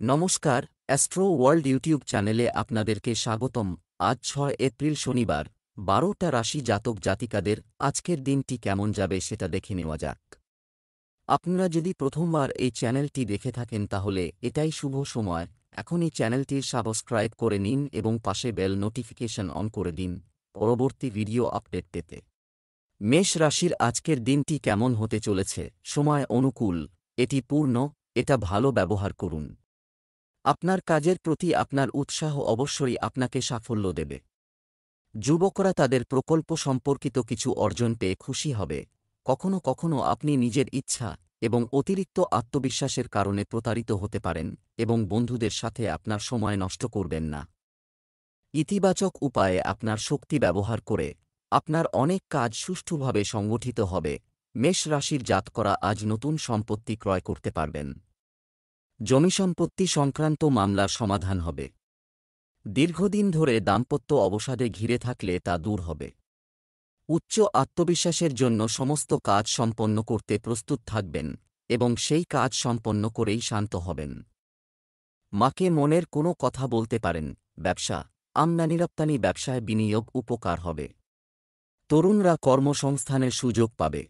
নমস্কার, astro world YouTube চ্যানেলে আপনাদেরকে স্বাগতম। আজ 6 এপ্রিল শনিবার, 12টা রাশি জাতক জাতিকাদের আজকের দিনটি কেমন যাবে সেটা দেখে নেওয়া যাক। আপনারা যদি প্রথমবার এই চ্যানেলটি দেখে থাকেন তাহলে এটাই শুভ সময়। এখনই চ্যানেলটির সাবস্ক্রাইব করে নিন এবং পাশে বেল নোটিফিকেশন অন করে দিন পরবর্তী ভিডিও আপডেট পেতে। মেষ রাশির আজকের দিনটি কেমন হতে চলেছে? সময় অনুকূল, এটি পূর্ণ, এটা ভালো ব্যবহার করুন। আপনার কাজের প্রতি আপনার উৎসাহ অবশ্যই আপনাকে সাফল্য দেবে। যুবকরা তাদের প্রকল্প সম্পর্কিত কিছু অর্জন পেয়ে খুশি হবে। কখনো কখনো আপনি নিজের ইচ্ছা এবং অতিরিক্ত আত্মবিশ্বাসের কারণে প্রতারিত হতে পারেন এবং বন্ধুদের সাথে আপনার সময় নষ্ট করবেন না। ইতিবাচক উপায়ে আপনার শক্তি ব্যবহার করে আপনার অনেক কাজ সুষ্ঠুভাবে সংগঠিত হবে। মেষ রাশির জাতকরা আজ নতুন সম্পত্তি ক্রয় করতে পারবেন। জমিসম্পত্তি সংক্রান্ত মামলার সমাধান হবে। দীর্ঘদিন ধরে দাম্পত্য অবসাদে ঘিরে থাকলে তা দূর হবে। উচ্চ আত্মবিশ্বাসের জন্য সমস্ত কাজ সম্পন্ন করতে প্রস্তুত থাকবেন এবং সেই কাজ সম্পন্ন করেই শান্ত হবেন। মাকে মনের কোনো কথা বলতে পারেন। ব্যবসা, আমদানি-রপ্তানি ব্যবসায় বিনিয়োগ উপকার হবে। তরুণরা কর্মসংস্থানের সুযোগ পাবে,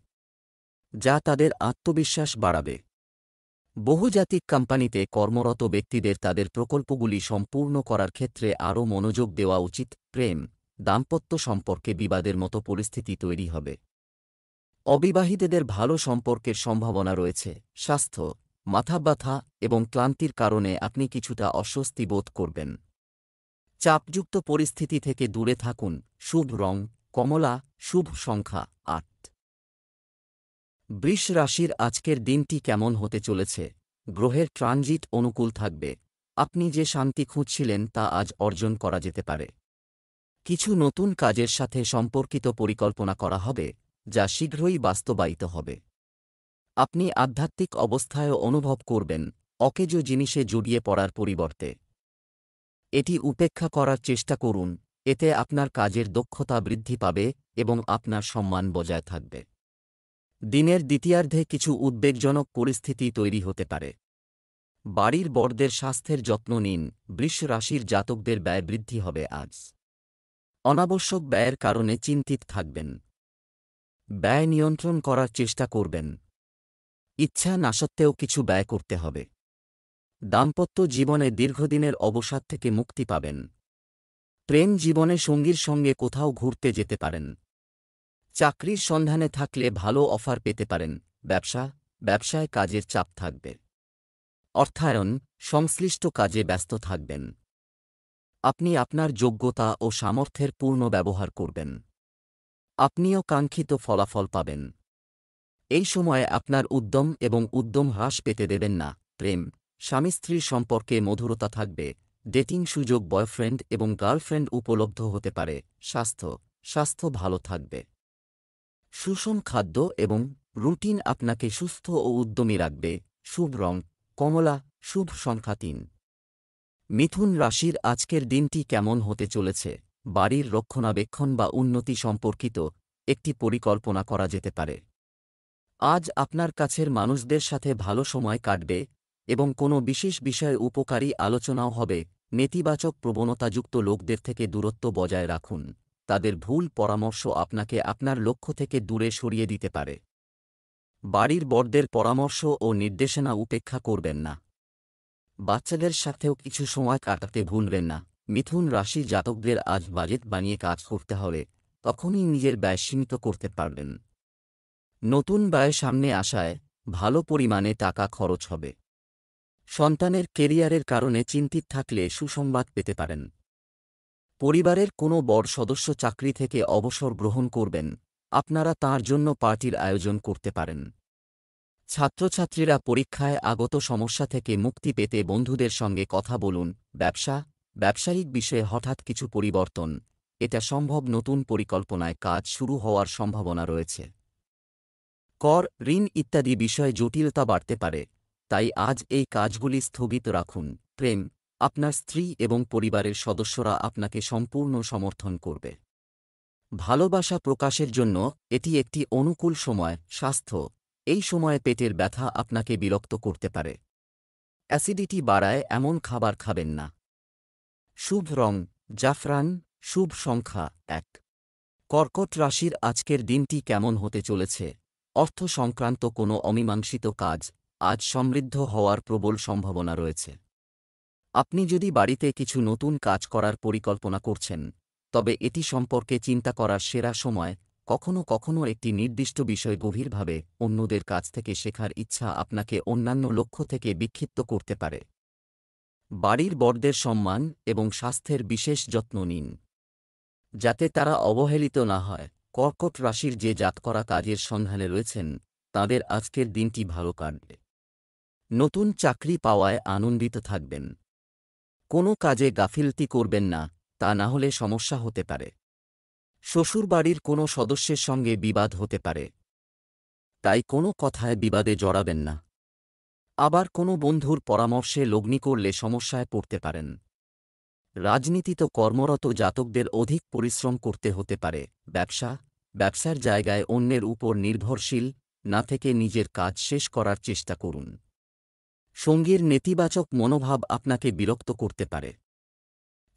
যা তাদের আত্মবিশ্বাস বাড়াবে। বহুজাতিক কোম্পানিতে কর্মরত ব্যক্তিদের তাদের প্রকল্পগুলি সম্পূর্ণ করার ক্ষেত্রে আরও মনোযোগ দেওয়া উচিত। প্রেম, দাম্পত্য সম্পর্কে বিবাদের মতো পরিস্থিতি তৈরি হবে। অবিবাহিতদের ভালো সম্পর্কের সম্ভাবনা রয়েছে। স্বাস্থ্য, মাথা ব্যথা এবং ক্লান্তির কারণে আপনি কিছুটা অস্বস্তি বোধ করবেন। চাপযুক্ত পরিস্থিতি থেকে দূরে থাকুন। শুভ রং কমলা, শুভ সংখ্যা 8। বৃষ রাশির আজকের দিনটি কেমন হতে চলেছে? গ্রহের ট্রানজিট অনুকূল থাকবে। আপনি যে শান্তি খুঁজছিলেন তা আজ অর্জন করা যেতে পারে। কিছু নতুন কাজের সাথে সম্পর্কিত পরিকল্পনা করা হবে, যা শীঘ্রই বাস্তবায়িত হবে। আপনি আধ্যাত্মিক অবস্থায়ও অনুভব করবেন, অকেজো জিনিসে জড়িয়ে পড়ার পরিবর্তে। এটি উপেক্ষা করার চেষ্টা করুন, এতে আপনার কাজের দক্ষতা বৃদ্ধি পাবে এবং আপনার সম্মান বজায় থাকবে। দিনের দ্বিতীয়ার্ধে কিছু উদ্বেগজনক পরিস্থিতি তৈরি হতে পারে। বাড়ির বড়দের স্বাস্থ্যের যত্ন নিন। বৃষ রাশির জাতকদের ব্যয় বৃদ্ধি হবে আজ। অনাবশ্যক ব্যয়ের কারণে চিন্তিত থাকবেন। ব্যয় নিয়ন্ত্রণ করার চেষ্টা করবেন। ইচ্ছা না সত্ত্বেও কিছু ব্যয় করতে হবে। দাম্পত্য জীবনে দীর্ঘদিনের অবসাদ থেকে মুক্তি পাবেন। প্রেম জীবনে সঙ্গীর সঙ্গে কোথাও ঘুরতে যেতে পারেন। চাকরির সন্ধানে থাকলে ভালো অফার পেতে পারেন। ব্যবসায় কাজের চাপ থাকবে। অর্থায়ন, সংশ্লিষ্ট কাজে ব্যস্ত থাকবেন। আপনি আপনার যোগ্যতা ও সামর্থ্যের পূর্ণ ব্যবহার করবেন। আপনিও কাঙ্ক্ষিত ফলাফল পাবেন। এই সময়ে আপনার উদ্যম হ্রাস পেতে দেবেন না। প্রেম, স্বামী স্ত্রীর সম্পর্কে মধুরতা থাকবে। ডেটিং সুযোগ বয়ফ্রেন্ড এবং গার্লফ্রেন্ড উপলব্ধ হতে পারে। স্বাস্থ্য ভালো থাকবে। সুষম খাদ্য এবং রুটিন আপনাকে সুস্থ ও উদ্যমী রাখবে। শুভ রং কমলা, শুভ সংখ্যা 3। মিথুন রাশির আজকের দিনটি কেমন হতে চলেছে? বাড়ির রক্ষণাবেক্ষণ বা উন্নতি সম্পর্কিত একটি পরিকল্পনা করা যেতে পারে। আজ আপনার কাছের মানুষদের সাথে ভালো সময় কাটবে এবং কোনো বিশেষ বিষয়ে উপকারী আলোচনাও হবে। নেতিবাচক প্রবণতাযুক্ত লোকদের থেকে দূরত্ব বজায় রাখুন। তাদের ভুল পরামর্শ আপনাকে আপনার লক্ষ্য থেকে দূরে সরিয়ে দিতে পারে। বাড়ির বড়দের পরামর্শ ও নির্দেশনা উপেক্ষা করবেন না। বাচ্চাদের সাথেও কিছু সময় কাটাতে ভুলবেন না। মিথুন রাশি জাতকদের আজ বাজেট বানিয়ে কাজ করতে হবে, তখনই নিজের ব্যয় সীমিত করতে পারবেন। নতুন ব্যয় সামনে আসায় ভালো পরিমাণে টাকা খরচ হবে। সন্তানের কেরিয়ারের কারণে চিন্তিত থাকলে সুসংবাদ পেতে পারেন। পরিবারের কোনো বড় সদস্য চাকরি থেকে অবসর গ্রহণ করবেন, আপনারা তাঁর জন্য পার্টির আয়োজন করতে পারেন। ছাত্রছাত্রীরা পরীক্ষায় আগত সমস্যা থেকে মুক্তি পেতে বন্ধুদের সঙ্গে কথা বলুন। ব্যবসায়িক বিষয়ে হঠাৎ কিছু পরিবর্তন, এটা সম্ভব। নতুন পরিকল্পনায় কাজ শুরু হওয়ার সম্ভাবনা রয়েছে। কর, ঋণ ইত্যাদি বিষয়ে জটিলতা বাড়তে পারে, তাই আজ এই কাজগুলি স্থগিত রাখুন। প্রেম, আপনার স্ত্রী এবং পরিবারের সদস্যরা আপনাকে সম্পূর্ণ সমর্থন করবে। ভালোবাসা প্রকাশের জন্য এটি একটি অনুকূল সময়। স্বাস্থ্য, এই সময়ে পেটের ব্যথা আপনাকে বিরক্ত করতে পারে। অ্যাসিডিটি বাড়ায় এমন খাবার খাবেন না। শুভ রং জাফরান, শুভ সংখ্যা ১। কর্কট রাশির আজকের দিনটি কেমন হতে চলেছে? অর্থ সংক্রান্ত কোনো অমীমাংসিত কাজ আজ সমৃদ্ধ হওয়ার প্রবল সম্ভাবনা রয়েছে। আপনি যদি বাড়িতে কিছু নতুন কাজ করার পরিকল্পনা করছেন, তবে এটি সম্পর্কে চিন্তা করার সেরা সময়। কখনও কখনও একটি নির্দিষ্ট বিষয় গভীরভাবে অন্যদের কাছ থেকে শেখার ইচ্ছা আপনাকে অন্যান্য লক্ষ্য থেকে বিক্ষিপ্ত করতে পারে। বাড়ির বড়দের সম্মান এবং স্বাস্থ্যের বিশেষ যত্ন নিন, যাতে তারা অবহেলিত না হয়। কর্কট রাশির যে জাতকরা কাজের সন্ধানে রয়েছেন, তাদের আজকের দিনটি ভালো কাটবে। নতুন চাকরি পাওয়ায় আনন্দিত থাকবেন। কোনো কাজে গাফিলতি করবেন না, তা না হলে সমস্যা হতে পারে। শ্বশুরবাড়ির কোনো সদস্যের সঙ্গে বিবাদ হতে পারে, তাই কোনো কথায় বিবাদে জড়াবেন না। আবার কোনো বন্ধুর পরামর্শে লগ্নি করলে সমস্যায় পড়তে পারেন। রাজনীতিতে কর্মরত জাতকদের অধিক পরিশ্রম করতে হতে পারে। ব্যবসার জায়গায় অন্যের উপর নির্ভরশীল না থেকে নিজের কাজ শেষ করার চেষ্টা করুন। সঙ্গীর নেতিবাচক মনোভাব আপনাকে বিরক্ত করতে পারে।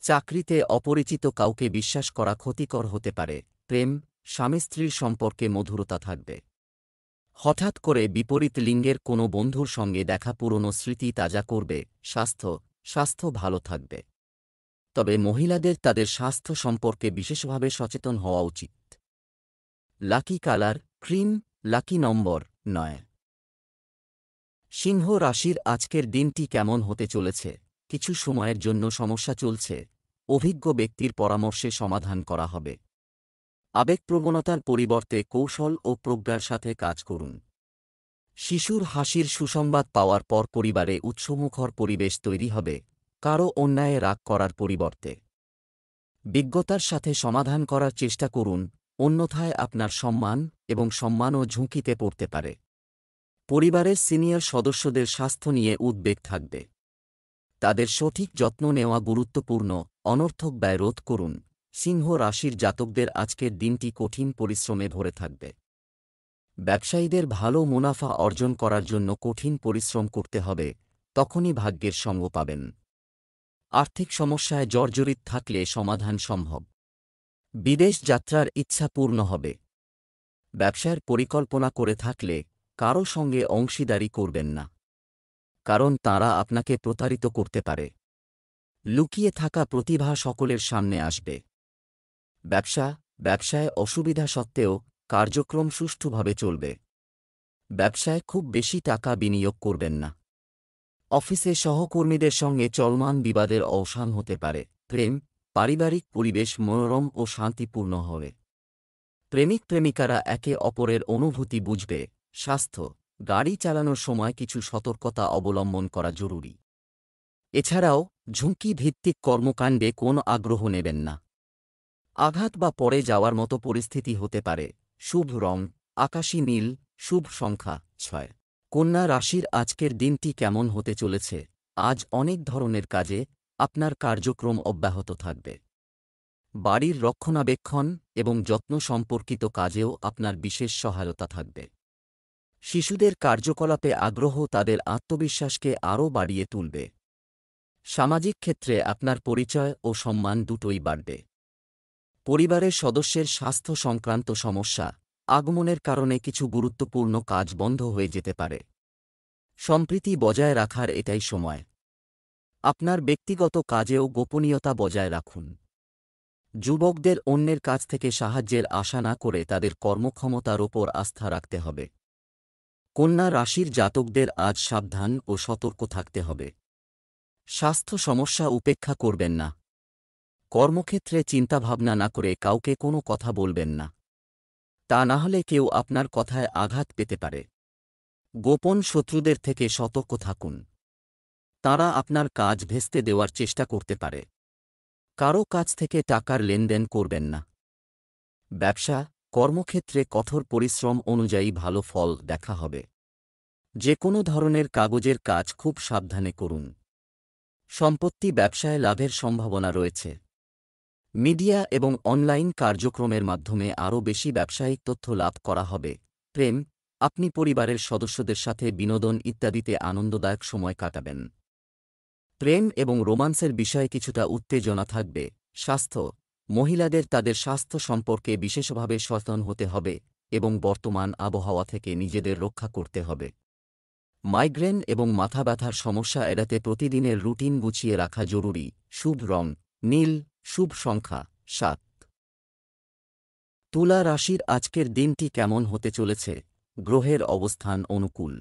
চাকরিতে অপরিচিত কাউকে বিশ্বাস করা ক্ষতিকর হতে পারে। প্রেম, স্বামী স্ত্রীর সম্পর্কে মধুরতা থাকবে। হঠাৎ করে বিপরীত লিঙ্গের কোনো বন্ধুর সঙ্গে দেখা পুরনো স্মৃতি তাজা করবে। স্বাস্থ্য ভালো থাকবে, তবে মহিলাদের তাদের স্বাস্থ্য সম্পর্কে বিশেষভাবে সচেতন হওয়া উচিত। লাকি কালার ক্রিম, লাকি নম্বর ৯। সিংহ রাশির আজকের দিনটি কেমন হতে চলেছে? কিছু সময়ের জন্য সমস্যা চলছে, অভিজ্ঞ ব্যক্তির পরামর্শে সমাধান করা হবে। আবেগপ্রবণতার পরিবর্তে কৌশল ও প্রজ্ঞার সাথে কাজ করুন। শিশুর হাসির সুসংবাদ পাওয়ার পর পরিবারে উৎসমুখর পরিবেশ তৈরি হবে, কারও অন্যায়ে রাগ করার পরিবর্তে বিজ্ঞতার সাথে সমাধান করার চেষ্টা করুন, অন্যথায় আপনার সম্মানও ঝুঁকিতে পড়তে পারে। পরিবারের সিনিয়র সদস্যদের স্বাস্থ্য নিয়ে উদ্বেগ থাকবে, তাদের সঠিক যত্ন নেওয়া গুরুত্বপূর্ণ। অনর্থক ব্যয় রোধ করুন। সিংহ রাশির জাতকদের আজকের দিনটি কঠিন পরিশ্রমে ভরে থাকবে। ব্যবসায়ীদের ভালো মুনাফা অর্জন করার জন্য কঠিন পরিশ্রম করতে হবে, তখনই ভাগ্যের সঙ্গ পাবেন। আর্থিক সমস্যায় জর্জরিত থাকলে সমাধান সম্ভব। বিদেশ যাত্রার ইচ্ছা পূর্ণ হবে। ব্যবসার পরিকল্পনা করে থাকলে কারও সঙ্গে অংশীদারি করবেন না, কারণ তারা আপনাকে প্রতারিত করতে পারে। লুকিয়ে থাকা প্রতিভা সকলের সামনে আসবে। ব্যবসায় অসুবিধা সত্ত্বেও কার্যক্রম সুষ্ঠুভাবে চলবে। ব্যবসায় খুব বেশি টাকা বিনিয়োগ করবেন না। অফিসে সহকর্মীদের সঙ্গে চলমান বিবাদের অবসান হতে পারে। পারিবারিক পরিবেশ মনোরম ও শান্তিপূর্ণ হবে। প্রেমিকারা একে অপরের অনুভূতি বুঝবে। স্বাস্থ্য, গাড়ি চালানোর সময় কিছু সতর্কতা অবলম্বন করা জরুরি। এছাড়াও ঝুঁকি ভিত্তিক কর্মকাণ্ডে কোনো আগ্রহ নেবেন না। আঘাত বা পড়ে যাওয়ার মতো পরিস্থিতি হতে পারে। শুভ রং আকাশী নীল, শুভ সংখ্যা ৬। কন্যা রাশির আজকের দিনটি কেমন হতে চলেছে? আজ অনেক ধরনের কাজে আপনার কার্যক্রম অব্যাহত থাকবে। বাড়ির রক্ষণাবেক্ষণ এবং যত্ন সম্পর্কিত কাজেও আপনার বিশেষ সহায়তা থাকবে। শিশুদের কার্যকলাপে আগ্রহ তাদের আত্মবিশ্বাসকে আরও বাড়িয়ে তুলবে। সামাজিক ক্ষেত্রে আপনার পরিচয় ও সম্মান দুটোই বাড়বে। পরিবারের সদস্যের স্বাস্থ্য সংক্রান্ত সমস্যা, আগমনের কারণে কিছু গুরুত্বপূর্ণ কাজ বন্ধ হয়ে যেতে পারে। সম্প্রীতি বজায় রাখার এটাই সময়। আপনার ব্যক্তিগত কাজেও গোপনীয়তা বজায় রাখুন। যুবকদের অন্যের কাছ থেকে সাহায্যের আশা না করে তাদের কর্মক্ষমতার ওপর আস্থা রাখতে হবে। কন্যা রাশির জাতকদের আজ সাবধান ও সতর্ক থাকতে হবে। স্বাস্থ্য সমস্যা উপেক্ষা করবেন না। কর্মক্ষেত্রে চিন্তাভাবনা না করে কাউকে কোনো কথা বলবেন না, তা না হলে কেউ আপনার কথায় আঘাত পেতে পারে। গোপন শত্রুদের থেকে সতর্ক থাকুন, তারা আপনার কাজ ভেস্তে দেওয়ার চেষ্টা করতে পারে। কারও কাছ থেকে টাকার লেনদেন করবেন না। কর্মক্ষেত্রে কঠোর পরিশ্রম অনুযায়ী ভালো ফল দেখা হবে। যে কোনো ধরনের কাগজের কাজ খুব সাবধানে করুন। সম্পত্তি ব্যবসায় লাভের সম্ভাবনা রয়েছে। মিডিয়া এবং অনলাইন কার্যক্রমের মাধ্যমে আরও বেশি ব্যবসায়িক তথ্য লাভ করা হবে। আপনি পরিবারের সদস্যদের সাথে বিনোদন ইত্যাদিতে আনন্দদায়ক সময় কাটাবেন। প্রেম এবং রোমান্সের বিষয়ে কিছুটা উত্তেজনা থাকবে। স্বাস্থ্য, মহিলাদের তাদের স্বাস্থ্য সম্পর্কে বিশেষভাবে সচেতন হতে হবে এবং বর্তমান আবহাওয়া থেকে নিজেদের রক্ষা করতে হবে। মাইগ্রেন এবং মাথা ব্যথার সমস্যা এড়াতে প্রতিদিনের রুটিন গুছিয়ে রাখা জরুরি। শুভ রং নীল, শুভ সংখ্যা 7। তুলা রাশির আজকের দিনটি কেমন হতে চলেছে? গ্রহের অবস্থান অনুকূল।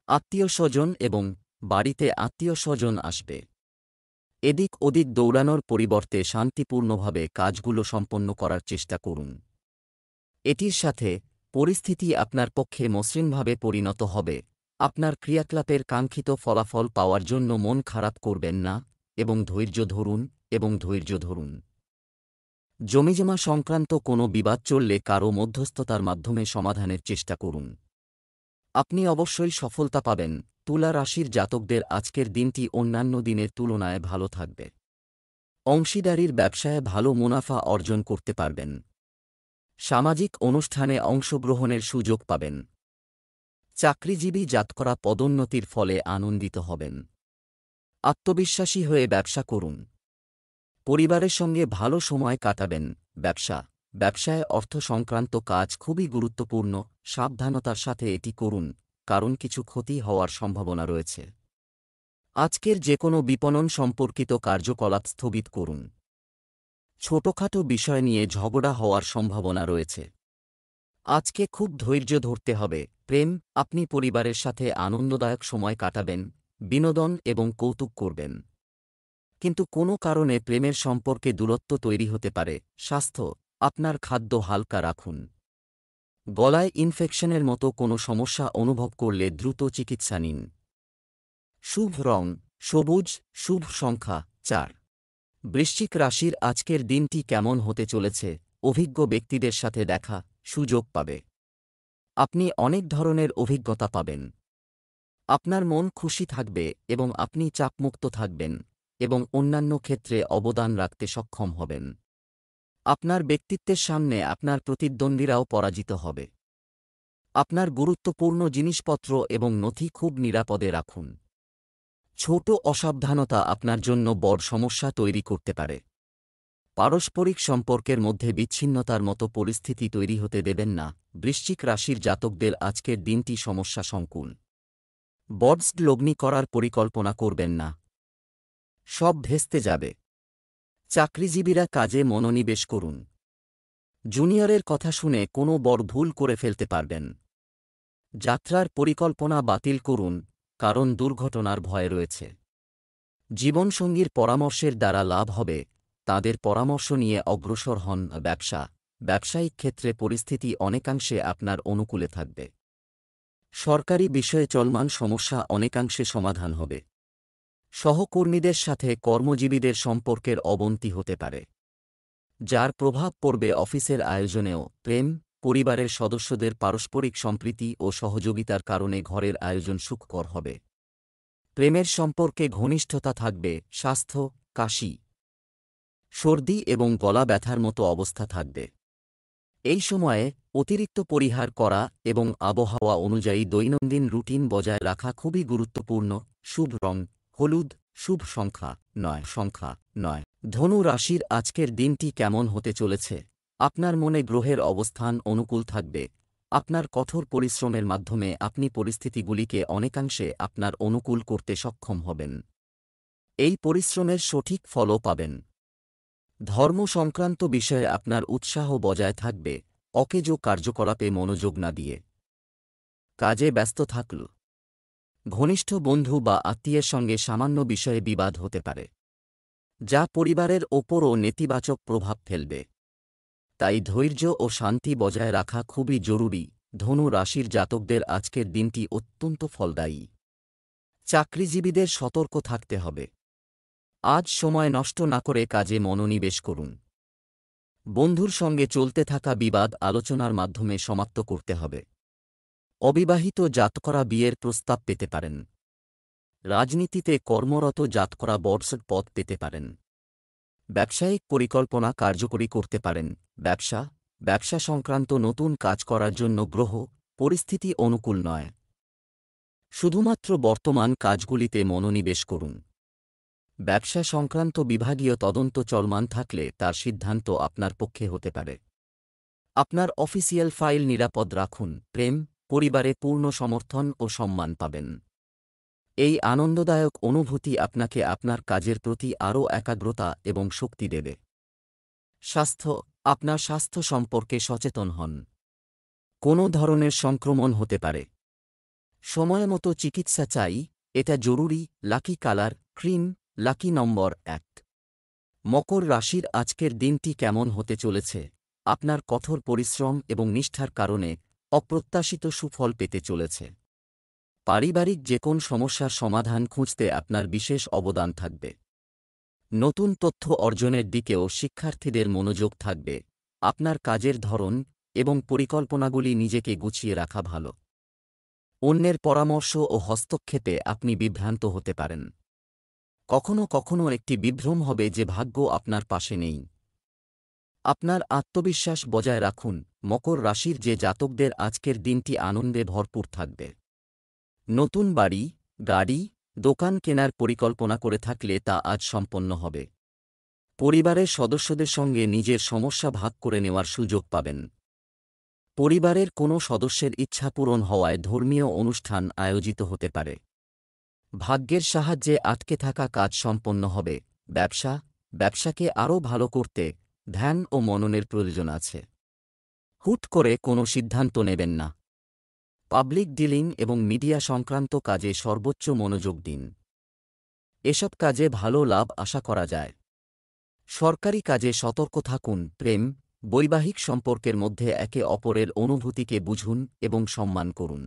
আত্মীয়স্বজন এবং বাড়িতে আত্মীয়স্বজন আসবে। এদিক ওদিক দৌড়ানোর পরিবর্তে শান্তিপূর্ণভাবে কাজগুলো সম্পন্ন করার চেষ্টা করুন। এটির সাথে পরিস্থিতি আপনার পক্ষে মসৃণভাবে পরিণত হবে। আপনার ক্রিয়াকলাপের কাঙ্ক্ষিত ফলাফল পাওয়ার জন্য মন খারাপ করবেন না এবং ধৈর্য ধরুন। জমিজমা সংক্রান্ত কোনো বিবাদ চললে কারও মধ্যস্থতার মাধ্যমে সমাধানের চেষ্টা করুন। আপনি অবশ্যই সফলতা পাবেন। তুলা রাশির জাতকদের আজকের দিনটি অন্যান্য দিনের তুলনায় ভালো থাকবে। অংশীদারির ব্যবসায় ভালো মুনাফা অর্জন করতে পারবেন। সামাজিক অনুষ্ঠানে অংশগ্রহণের সুযোগ পাবেন। চাকরিজীবী জাতকরা পদোন্নতির ফলে আনন্দিত হবেন। আত্মবিশ্বাসী হয়ে ব্যবসা করুন। পরিবারের সঙ্গে ভালো সময় কাটাবেন। ব্যবসায় অর্থ সংক্রান্ত কাজ খুবই গুরুত্বপূর্ণ। সাবধানতার সাথে এটি করুন, কারণ কিছু ক্ষতি হওয়ার সম্ভাবনা রয়েছে। আজকের যেকোনো বিপণন সম্পর্কিত কার্যকলাপ স্থগিত করুন। ছোটখাটো বিষয় নিয়ে ঝগড়া হওয়ার সম্ভাবনা রয়েছে। আজকে খুব ধৈর্য ধরতে হবে। প্রেম, আপনি পরিবারের সাথে আনন্দদায়ক সময় কাটাবেন, বিনোদন এবং কৌতুক করবেন। কিন্তু কোনো কারণে প্রেমের সম্পর্কে দূরত্ব তৈরি হতে পারে। স্বাস্থ্য, আপনার খাদ্য হালকা রাখুন। গলায় ইনফেকশনের মতো কোনো সমস্যা অনুভব করলে দ্রুত চিকিৎসা নিন। শুভ রং সবুজ, শুভ সংখ্যা 4। বৃশ্চিক রাশির আজকের দিনটি কেমন হতে চলেছে? অভিজ্ঞ ব্যক্তিদের সাথে দেখা সুযোগ পাবে। আপনি অনেক ধরনের অভিজ্ঞতা পাবেন। আপনার মন খুশি থাকবে এবং আপনি চাপমুক্ত থাকবেন এবং অন্যান্য ক্ষেত্রে অবদান রাখতে সক্ষম হবেন। আপনার ব্যক্তিত্বের সামনে আপনার প্রতিদ্বন্দ্বীরাও পরাজিত হবে। আপনার গুরুত্বপূর্ণ জিনিসপত্র এবং নথি খুব নিরাপদে রাখুন। ছোট অসাবধানতা আপনার জন্য বড় সমস্যা তৈরি করতে পারে। পারস্পরিক সম্পর্কের মধ্যে বিচ্ছিন্নতার মতো পরিস্থিতি তৈরি হতে দেবেন না। বৃশ্চিক রাশির জাতকদের আজকের দিনটি সমস্যা সংকুল। লগ্নি করার পরিকল্পনা করবেন না। সব ভেস্তে যাবে। চাকরিজীবীরা কাজে মনোনিবেশ করুন। জুনিয়রের কথা শুনে কোনো বড় ভুল করে ফেলতে পারবেন। যাত্রার পরিকল্পনা বাতিল করুন, কারণ দুর্ঘটনার ভয় রয়েছে। জীবনসঙ্গীর পরামর্শের দ্বারা লাভ হবে, তাদের পরামর্শ নিয়ে অগ্রসর হন। ব্যবসায়িক ক্ষেত্রে পরিস্থিতি অনেকাংশে আপনার অনুকূলে থাকবে। সরকারি বিষয়ে চলমান সমস্যা অনেকাংশে সমাধান হবে। সহকর্মীদের সাথে কর্মজীবীদের সম্পর্কের অবনতি হতে পারে, যার প্রভাব পড়বে অফিসের আয়োজনেও। প্রেম, পরিবারের সদস্যদের পারস্পরিক সম্প্রীতি ও সহযোগিতার কারণে ঘরের আয়োজন সুখকর হবে। প্রেমের সম্পর্কে ঘনিষ্ঠতা থাকবে। স্বাস্থ্য, কাশি, সর্দি এবং গলা ব্যথার মতো অবস্থা থাকবে। এই সময়ে অতিরিক্ত পরিহার করা এবং আবহাওয়া অনুযায়ী দৈনন্দিন রুটিন বজায় রাখা খুবই গুরুত্বপূর্ণ। শুভ রং হলুদ, শুভ সংখ্যা 9। ধনু রাশির আজকের দিনটি কেমন হতে চলেছে? আপনার মনে গ্রহের অবস্থান অনুকূল থাকবে। আপনার কঠোর পরিশ্রমের মাধ্যমে আপনি পরিস্থিতিগুলিকে অনেকাংশে আপনার অনুকূল করতে সক্ষম হবেন। এই পরিশ্রমের সঠিক ফলও পাবেন। ধর্ম সংক্রান্ত বিষয়ে আপনার উৎসাহ বজায় থাকবে। অকেজো কার্যকলাপে মনোযোগ না দিয়ে কাজে ব্যস্ত থাকল। ঘনিষ্ঠ বন্ধু বা আত্মীয়ের সঙ্গে সামান্য বিষয়ে বিবাদ হতে পারে, যা পরিবারের ওপরও নেতিবাচক প্রভাব ফেলবে। তাই ধৈর্য ও শান্তি বজায় রাখা খুবই জরুরি। ধনু রাশির জাতকদের আজকের দিনটি অত্যন্ত ফলদায়ী। চাকরিজীবীদের সতর্ক থাকতে হবে। আজ সময় নষ্ট না করে কাজে মনোনিবেশ করুন। বন্ধুর সঙ্গে চলতে থাকা বিবাদ আলোচনার মাধ্যমে সমাপ্ত করতে হবে। অবিবাহিত জাতকরা বিয়ের প্রস্তাব পেতে পারেন। রাজনীতিতে কর্মরত জাতকরা বড় পদ পেতে পারেন। ব্যবসায়িক পরিকল্পনা কার্যকরী করতে পারেন। ব্যবসা সংক্রান্ত নতুন কাজ করার জন্য গ্রহ পরিস্থিতি অনুকূল নয়। শুধুমাত্র বর্তমান কাজগুলিতে মনোনিবেশ করুন। ব্যবসা সংক্রান্ত বিভাগীয় তদন্ত চলমান থাকলে তার সিদ্ধান্ত আপনার পক্ষে হতে পারে। আপনার অফিসিয়াল ফাইল নিরাপদ রাখুন। প্রেম, পরিবারে পূর্ণ সমর্থন ও সম্মান পাবেন। এই আনন্দদায়ক অনুভূতি আপনাকে আপনার কাজের প্রতি আরও একাগ্রতা এবং শক্তি দেবে। স্বাস্থ্য, আপনার স্বাস্থ্য সম্পর্কে সচেতন হন। কোনো ধরনের সংক্রমণ হতে পারে। সময়মতো চিকিৎসা চাই, এটা জরুরি। লাকি কালার ক্রিম, লাকি নম্বর 1। মকর রাশির আজকের দিনটি কেমন হতে চলেছে? আপনার কঠোর পরিশ্রম এবং নিষ্ঠার কারণে অপ্রত্যাশিত সুফল পেতে চলেছে। পারিবারিক যে কোন সমস্যার সমাধান খুঁজতে আপনার বিশেষ অবদান থাকবে। নতুন তথ্য অর্জনের দিকেও শিক্ষার্থীদের মনোযোগ থাকবে। আপনার কাজের ধরন এবং পরিকল্পনাগুলি নিজেকে গুছিয়ে রাখা ভালো। অন্যের পরামর্শ ও হস্তক্ষেপে আপনি বিভ্রান্ত হতে পারেন। কখনো কখনো একটি বিভ্রম হবে যে ভাগ্য আপনার পাশে নেই। আপনার আত্মবিশ্বাস বজায় রাখুন। মকর রাশির যে জাতকদের আজকের দিনটি আনন্দে ভরপুর থাকবে। নতুন বাড়ি, গাড়ি, দোকান কেনার পরিকল্পনা করে থাকলে তা আজ সম্পন্ন হবে। পরিবারের সদস্যদের সঙ্গে নিজের সমস্যা ভাগ করে নেওয়ার সুযোগ পাবেন। পরিবারের কোনো সদস্যের ইচ্ছা পূরণ হওয়ায় ধর্মীয় অনুষ্ঠান আয়োজিত হতে পারে। ভাগ্যের সাহায্যে আটকে থাকা কাজ সম্পন্ন হবে। ব্যবসাকে আরও ভালো করতে ধ্যান ও মননের প্রয়োজন আছে। হুট করে কোনো সিদ্ধান্ত নেবেন না। পাবলিক ডিলিং এবং মিডিয়া সংক্রান্ত কাজে সর্বোচ্চ মনোযোগ দিন। এসব কাজে ভালো লাভ আশা করা যায়। সরকারি কাজে সতর্ক থাকুন। প্রেম, বৈবাহিক সম্পর্কের মধ্যে একে অপরের অনুভূতিকে বুঝুন এবং সম্মান করুন।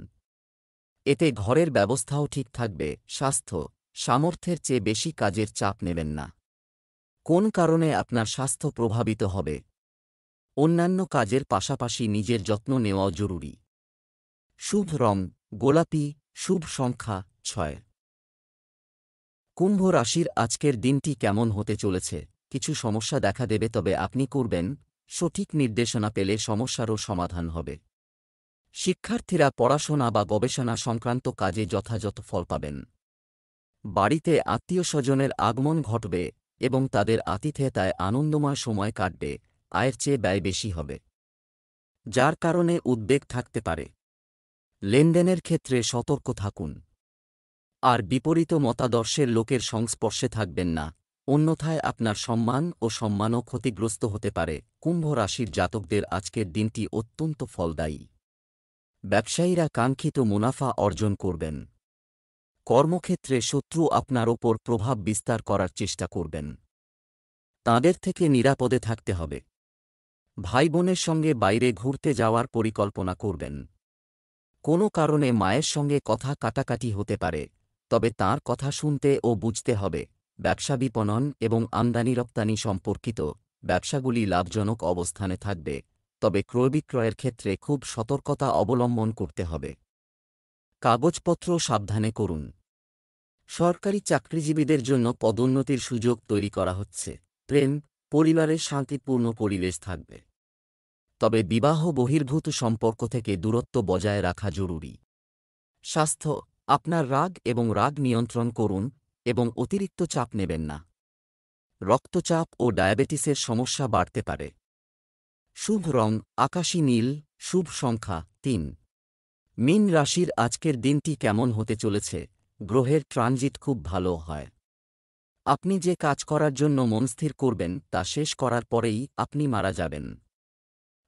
এতে ঘরের ব্যবস্থাও ঠিক থাকবে। স্বাস্থ্য, সামর্থ্যের চেয়ে বেশি কাজের চাপ নেবেন না। কোন কারণে আপনার স্বাস্থ্য প্রভাবিত হবে? অন্যান্য কাজের পাশাপাশি নিজের যত্ন নেওয়াও জরুরি। শুভ রং গোলাপি, শুভ সংখ্যা 6। কুম্ভ রাশির আজকের দিনটি কেমন হতে চলেছে? কিছু সমস্যা দেখা দেবে, তবে আপনি করবেন। সঠিক নির্দেশনা পেলে সমস্যারও সমাধান হবে। শিক্ষার্থীরা পড়াশোনা বা গবেষণা সংক্রান্ত কাজে যথাযথ ফল পাবেন। বাড়িতে আত্মীয়স্বজনের আগমন ঘটবে এবং তাদের আতিথেয়তায় আনন্দময় সময় কাটবে। আয়ের চেয়ে ব্যয় বেশি হবে, যার কারণে উদ্বেগ থাকতে পারে। লেনদেনের ক্ষেত্রে সতর্ক থাকুন। আর বিপরীত মতাদর্শের লোকের সংস্পর্শে থাকবেন না, অন্যথায় আপনার সম্মান ও সম্মানও ক্ষতিগ্রস্ত হতে পারে। কুম্ভ রাশির জাতকদের আজকের দিনটি অত্যন্ত ফলদায়ী। ব্যবসায়ীরা কাঙ্ক্ষিত মুনাফা অর্জন করবেন। কর্মক্ষেত্রে শত্রু আপনার ওপর প্রভাব বিস্তার করার চেষ্টা করবেন। তাঁদের থেকে নিরাপদে থাকতে হবে। ভাই বোনের সঙ্গে বাইরে ঘুরতে যাওয়ার পরিকল্পনা করবেন। কোনো কারণে মায়ের সঙ্গে কথা কাটাকাটি হতে পারে, তবে তাঁর কথা শুনতে ও বুঝতে হবে। ব্যবসা বিপণন এবং আমদানি রপ্তানি সম্পর্কিত ব্যবসাগুলি লাভজনক অবস্থানে থাকবে, তবে ক্রয়বিক্রয়ের ক্ষেত্রে খুব সতর্কতা অবলম্বন করতে হবে। কাগজপত্র সাবধানে করুন। সরকারি চাকরিজীবীদের জন্য পদোন্নতির সুযোগ তৈরি করা হচ্ছে। প্রেম, পরিবারের শান্তিপূর্ণ পরিবেশ থাকবে, তবে বিবাহ বহির্ভূত সম্পর্ক থেকে দূরত্ব বজায় রাখা জরুরি। স্বাস্থ্য, আপনার রাগ এবং রাগ নিয়ন্ত্রণ করুন এবং অতিরিক্ত চাপ নেবেন না। রক্তচাপ ও ডায়াবেটিসের সমস্যা বাড়তে পারে। শুভ রং আকাশী নীল, শুভ সংখ্যা 3। মীন রাশির আজকের দিনটি কেমন হতে চলেছে? গ্রহের ট্রানজিট খুব ভালো হয়। আপনি যে কাজ করার জন্য মনস্থির করবেন তা শেষ করার পরেই আপনি মারা যাবেন।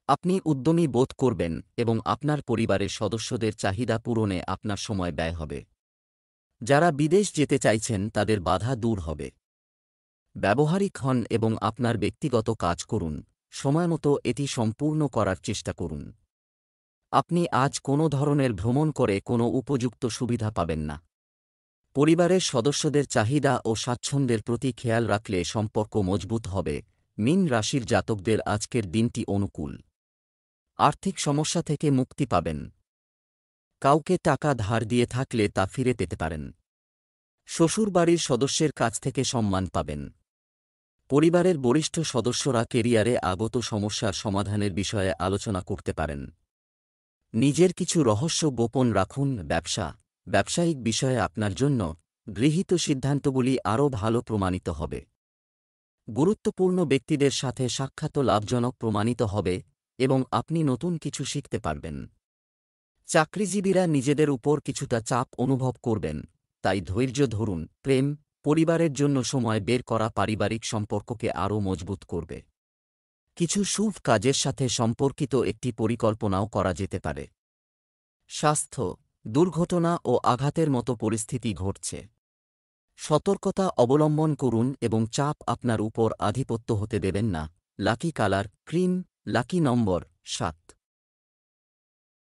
আপনি উদ্যমী বোধ করবেন এবং আপনার পরিবারের সদস্যদের চাহিদা পূরণে আপনার সময় ব্যয় হবে। যারা বিদেশ যেতে চাইছেন তাদের বাধা দূর হবে। ব্যবহারিক হন এবং আপনার ব্যক্তিগত কাজ করুন। সময়মতো এটি সম্পূর্ণ করার চেষ্টা করুন। আপনি আজ কোনো ধরনের ভ্রমণ করে কোনো উপযুক্ত সুবিধা পাবেন না। পরিবারের সদস্যদের চাহিদা ও স্বাচ্ছন্দ্যের প্রতি খেয়াল রাখলে সম্পর্ক মজবুত হবে। মীন রাশির জাতকদের আজকের দিনটি অনুকূল। আর্থিক সমস্যা থেকে মুক্তি পাবেন। কাউকে টাকা ধার দিয়ে থাকলে তা ফিরে পেতে পারেন। শ্বশুরবাড়ির সদস্যের কাছ থেকে সম্মান পাবেন। পরিবারের বরিষ্ঠ সদস্যরা কেরিয়ারে আগত সমস্যার সমাধানের বিষয়ে আলোচনা করতে পারেন। নিজের কিছু রহস্য গোপন রাখুন। ব্যবসায়িক বিষয়ে আপনার জন্য গৃহীত সিদ্ধান্তগুলি আরও ভালো প্রমাণিত হবে। গুরুত্বপূর্ণ ব্যক্তিদের সাথে সাক্ষাৎ লাভজনক প্রমাণিত হবে এবং আপনি নতুন কিছু শিখতে পারবেন। চাকরিজীবীরা নিজেদের উপর কিছুটা চাপ অনুভব করবেন, তাই ধৈর্য ধরুন। পরিবারের জন্য সময় বের করা পারিবারিক সম্পর্ককে আরও মজবুত করবে। কিছু শুভ কাজের সাথে সম্পর্কিত একটি পরিকল্পনাও করা যেতে পারে। স্বাস্থ্য, দুর্ঘটনা ও আঘাতের মতো পরিস্থিতি ঘটছে। সতর্কতা অবলম্বন করুন এবং চাপ আপনার উপর আধিপত্য হতে দেবেন না। লাকি কালার ক্রিম, লাকি নম্বর 7।